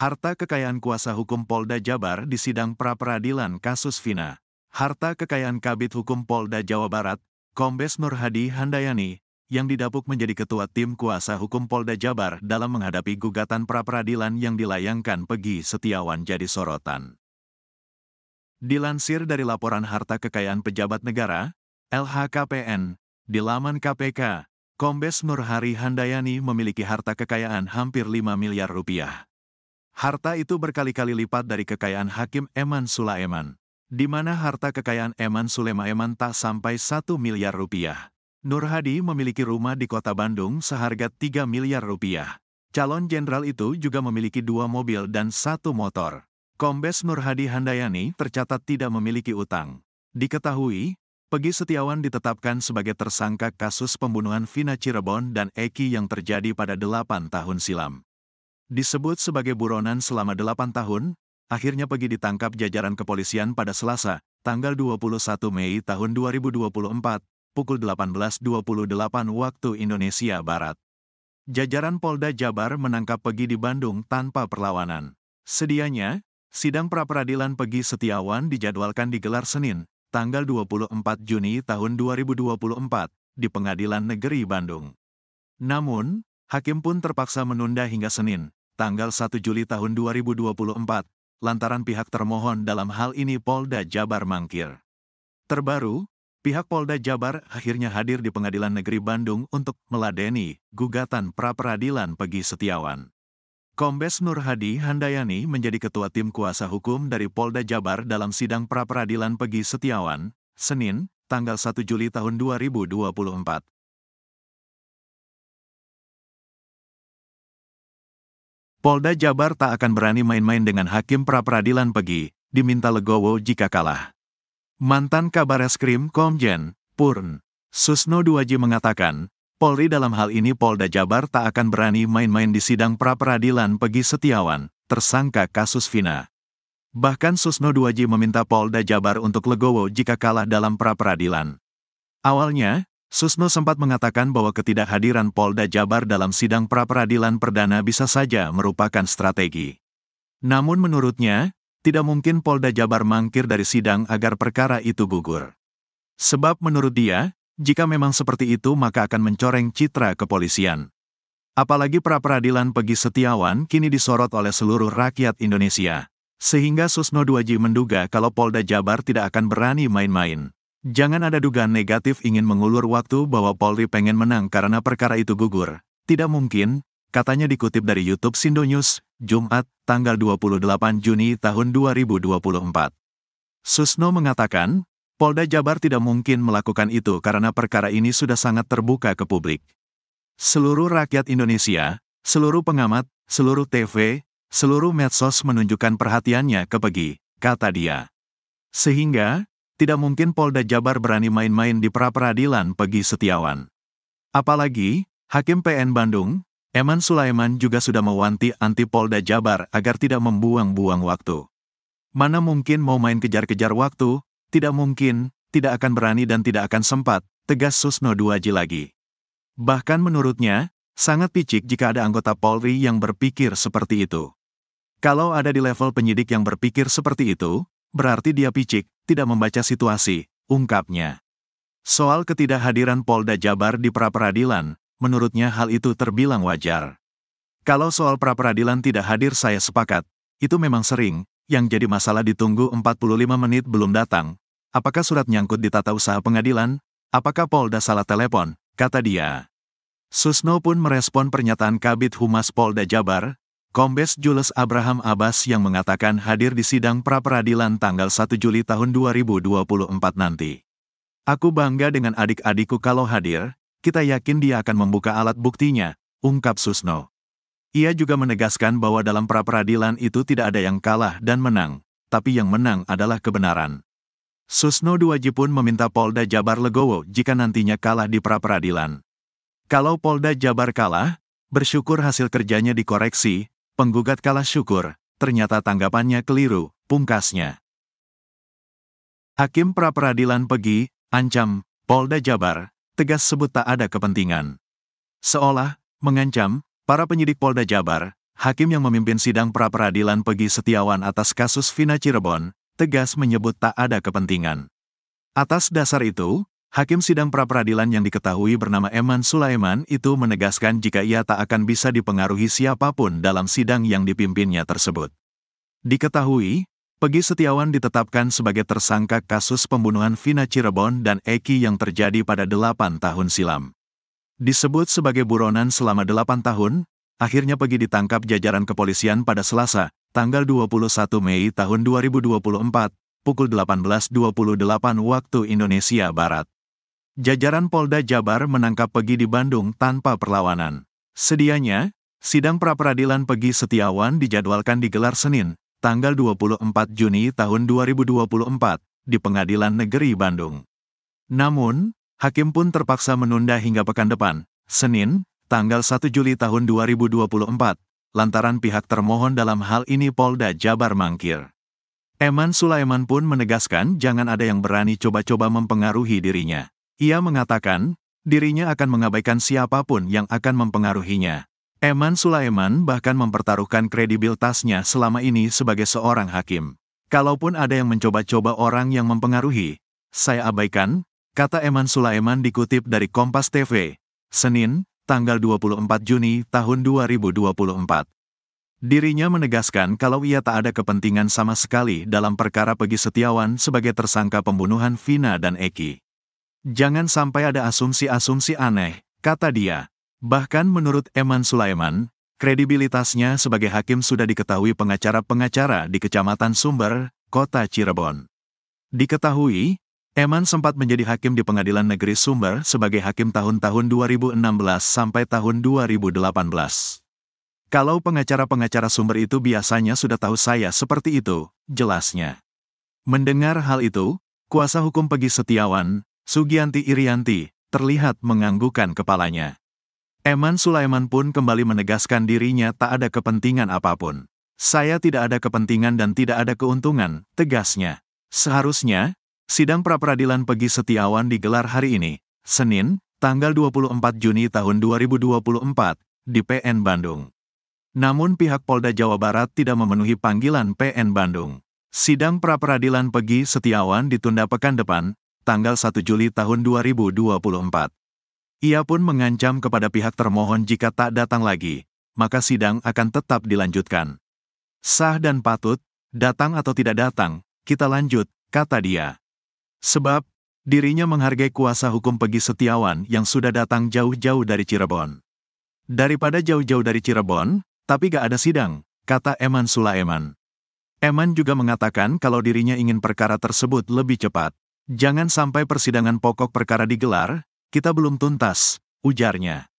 Harta kekayaan kuasa hukum Polda Jabar di sidang pra-peradilan kasus Vina. Harta kekayaan Kabid Hukum Polda Jawa Barat, Kombes Nur Hadi Handayani, yang didapuk menjadi ketua tim kuasa hukum Polda Jabar dalam menghadapi gugatan pra-peradilan yang dilayangkan Peggy Setiawan jadi sorotan. Dilansir dari laporan harta kekayaan pejabat negara, LHKPN, di laman KPK, Kombes Nur Hadi Handayani memiliki harta kekayaan hampir 5 miliar rupiah. Harta itu berkali-kali lipat dari kekayaan Hakim Eman Sulaiman, di mana harta kekayaan Eman Sulaiman tak sampai 1 miliar rupiah. Nur Hadi memiliki rumah di kota Bandung seharga 3 miliar rupiah. Calon jenderal itu juga memiliki 2 mobil dan 1 motor. Kombes Nur Hadi Handayani tercatat tidak memiliki utang. Diketahui, Peggy Setiawan ditetapkan sebagai tersangka kasus pembunuhan Vina Cirebon dan Eki yang terjadi pada 8 tahun silam. Disebut sebagai buronan selama 8 tahun, akhirnya Peggy ditangkap jajaran kepolisian pada Selasa, tanggal 21 Mei tahun 2024, pukul 18.28 waktu Indonesia Barat. Jajaran Polda Jabar menangkap Peggy di Bandung tanpa perlawanan. Sedianya, sidang pra-peradilan Peggy Setiawan dijadwalkan digelar Senin, tanggal 24 Juni tahun 2024, di Pengadilan Negeri Bandung. Namun, Hakim pun terpaksa menunda hingga Senin, tanggal 1 Juli tahun 2024, lantaran pihak termohon dalam hal ini Polda Jabar mangkir. Terbaru, pihak Polda Jabar akhirnya hadir di Pengadilan Negeri Bandung untuk meladeni gugatan pra-peradilan Peggy Setiawan. Kombes Nur Hadi Handayani menjadi ketua tim kuasa hukum dari Polda Jabar dalam sidang pra-peradilan Peggy Setiawan, Senin, tanggal 1 Juli tahun 2024. Polda Jabar tak akan berani main-main dengan Hakim pra-peradilan Peggy, diminta legowo jika kalah. Mantan Kabareskrim Komjen, Purn, Susno Duaji mengatakan, Polri dalam hal ini Polda Jabar tak akan berani main-main di sidang pra-peradilan Peggy Setiawan, tersangka kasus Vina. Bahkan Susno Duaji meminta Polda Jabar untuk legowo jika kalah dalam pra-peradilan. Awalnya, Susno sempat mengatakan bahwa ketidakhadiran Polda Jabar dalam sidang pra-peradilan perdana bisa saja merupakan strategi. Namun menurutnya, tidak mungkin Polda Jabar mangkir dari sidang agar perkara itu gugur. Sebab menurut dia, jika memang seperti itu maka akan mencoreng citra kepolisian. Apalagi pra-peradilan Peggy Setiawan kini disorot oleh seluruh rakyat Indonesia. Sehingga Susno Duaji menduga kalau Polda Jabar tidak akan berani main-main. Jangan ada dugaan negatif ingin mengulur waktu bahwa Polri pengen menang karena perkara itu gugur. Tidak mungkin, katanya dikutip dari YouTube Sindo News, Jumat, tanggal 28 Juni tahun 2024. Susno mengatakan, Polda Jabar tidak mungkin melakukan itu karena perkara ini sudah sangat terbuka ke publik. Seluruh rakyat Indonesia, seluruh pengamat, seluruh TV, seluruh medsos menunjukkan perhatiannya ke Peggy, kata dia. Sehingga, tidak mungkin Polda Jabar berani main-main di pra-peradilan Peggy Setiawan. Apalagi, Hakim PN Bandung, Eman Sulaiman juga sudah mewanti anti Polda Jabar agar tidak membuang-buang waktu. Mana mungkin mau main kejar-kejar waktu, tidak mungkin, tidak akan berani dan tidak akan sempat, tegas Susno Duaji lagi. Bahkan menurutnya, sangat picik jika ada anggota Polri yang berpikir seperti itu. Kalau ada di level penyidik yang berpikir seperti itu, berarti dia picik, tidak membaca situasi, ungkapnya. Soal ketidakhadiran Polda Jabar di pra-peradilan, menurutnya hal itu terbilang wajar. Kalau soal pra-peradilan tidak hadir saya sepakat, itu memang sering, yang jadi masalah ditunggu 45 menit belum datang. Apakah surat nyangkut di tata usaha pengadilan? Apakah Polda salah telepon? Kata dia. Susno pun merespon pernyataan Kabid Humas Polda Jabar, Kombes Jules Abraham Abbas yang mengatakan hadir di sidang pra-peradilan tanggal 1 Juli tahun 2024 nanti. Aku bangga dengan adik-adikku kalau hadir, kita yakin dia akan membuka alat buktinya, ungkap Susno. Ia juga menegaskan bahwa dalam pra-peradilan itu tidak ada yang kalah dan menang, tapi yang menang adalah kebenaran. Susno Duaji pun meminta Polda Jabar legowo jika nantinya kalah di pra-peradilan. Kalau Polda Jabar kalah, bersyukur hasil kerjanya dikoreksi, penggugat kalah syukur, ternyata tanggapannya keliru, pungkasnya. Hakim pra-peradilan Peggy, ancam, Polda Jabar, tegas sebut tak ada kepentingan. Seolah, mengancam, para penyidik Polda Jabar, hakim yang memimpin sidang pra-peradilan Peggy Setiawan atas kasus Vina Cirebon, tegas menyebut tak ada kepentingan. Atas dasar itu, hakim sidang pra-peradilan yang diketahui bernama Eman Sulaiman itu menegaskan jika ia tak akan bisa dipengaruhi siapapun dalam sidang yang dipimpinnya tersebut. Diketahui, Peggy Setiawan ditetapkan sebagai tersangka kasus pembunuhan Vina Cirebon dan Eki yang terjadi pada 8 tahun silam. Disebut sebagai buronan selama 8 tahun, akhirnya Peggy ditangkap jajaran kepolisian pada Selasa, tanggal 21 Mei tahun 2024, pukul 18.28 waktu Indonesia Barat. Jajaran Polda Jabar menangkap Peggy di Bandung tanpa perlawanan. Sedianya, sidang pra-peradilan Peggy Setiawan dijadwalkan digelar Senin, tanggal 24 Juni tahun 2024, di Pengadilan Negeri Bandung. Namun, hakim pun terpaksa menunda hingga pekan depan, Senin, tanggal 1 Juli tahun 2024, lantaran pihak termohon dalam hal ini Polda Jabar mangkir. Eman Sulaiman pun menegaskan jangan ada yang berani coba-coba mempengaruhi dirinya. Ia mengatakan, dirinya akan mengabaikan siapapun yang akan mempengaruhinya. Eman Sulaiman bahkan mempertaruhkan kredibilitasnya selama ini sebagai seorang hakim. Kalaupun ada yang mencoba-coba orang yang mempengaruhi, saya abaikan, kata Eman Sulaiman dikutip dari Kompas TV, Senin, tanggal 24 Juni tahun 2024. Dirinya menegaskan kalau ia tak ada kepentingan sama sekali dalam perkara Peggy Setiawan sebagai tersangka pembunuhan Vina dan Eki. Jangan sampai ada asumsi-asumsi aneh, kata dia. Bahkan menurut Eman Sulaiman, kredibilitasnya sebagai hakim sudah diketahui pengacara-pengacara di Kecamatan Sumber, Kota Cirebon. Diketahui, Eman sempat menjadi hakim di Pengadilan Negeri Sumber sebagai hakim tahun-tahun 2016 sampai tahun 2018. Kalau pengacara-pengacara Sumber itu biasanya sudah tahu saya seperti itu, jelasnya. Mendengar hal itu, kuasa hukum Peggy Setiawan, Sugianti Irianti, terlihat menganggukkan kepalanya. Eman Sulaiman pun kembali menegaskan dirinya tak ada kepentingan apapun. Saya tidak ada kepentingan dan tidak ada keuntungan, tegasnya. Seharusnya, sidang pra-peradilan Peggy Setiawan digelar hari ini, Senin, tanggal 24 Juni tahun 2024, di PN Bandung. Namun pihak Polda Jawa Barat tidak memenuhi panggilan PN Bandung. Sidang pra-peradilan Peggy Setiawan ditunda pekan depan, tanggal 1 Juli tahun 2024. Ia pun mengancam kepada pihak termohon jika tak datang lagi, maka sidang akan tetap dilanjutkan. Sah dan patut, datang atau tidak datang, kita lanjut, kata dia. Sebab, dirinya menghargai kuasa hukum Peggy Setiawan yang sudah datang jauh-jauh dari Cirebon. Daripada jauh-jauh dari Cirebon, tapi gak ada sidang, kata Eman Sulaiman. Eman juga mengatakan kalau dirinya ingin perkara tersebut lebih cepat. Jangan sampai persidangan pokok perkara digelar, kita belum tuntas, ujarnya.